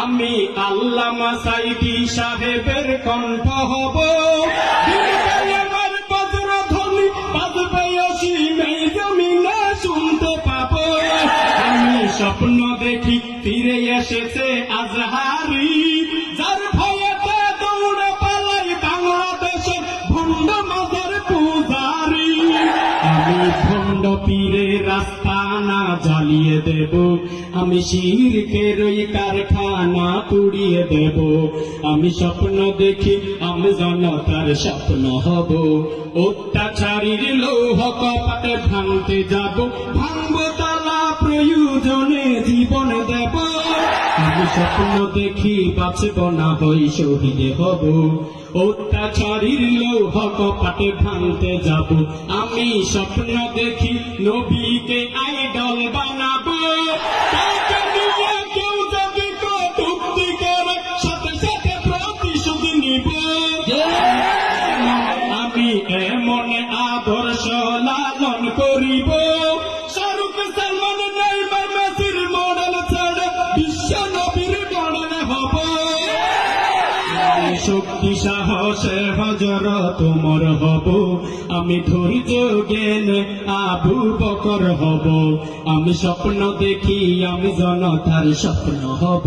আমি আল্লামা সাইদি সাহেবের কণ্ঠ হব। আমার বজ্রধ্বনি বাজবে অসীমে জমিনে শুনতে পাবো। আমি স্বপ্ন দেখি ফিরে এসেছে আজহারি, যার ভয়েতে দৌড়ে পালাই বাংলাদেশের ভণ্ড মাজার পূজারি। আমি ভণ্ড পীরের রাস্তা না জ্বালিয়ে দেব, আমি শিরকের ওই কারখানা পুড়িয়ে দেব। আমি স্বপ্ন দেখি আমি জনতার স্বপ্ন হব, অত্যাচারীর লৌহ কপাটে ভাঙতে যাব, ভাঙব তালা প্রয়োজনে জীবন দেব। আমি স্বপ্ন দেখি বাঁচব না হই শহীদ হব, অত্যাচারীর লৌহ কপাটে ভাঙতে যাব। আমি স্বপ্ন দেখি নবীকে আইডল বানাবো, তাকে নিয়ে কেউ যদি কটূক্তি করে সাথে সাথে প্রতিশোধ নিব। আমি এমন আদর্শ লালন করিব, শাহরুখ সালমান নেইমার মেসির মডেল ছেড়ে বিশ্ব নবীর মডেল হব। শক্তি সাহসে হযরত ওমর হব, আমি ধৈর্য জ্ঞানে আবু বকর হব। আমি স্বপ্ন দেখি আমি জনতার স্বপ্ন হব।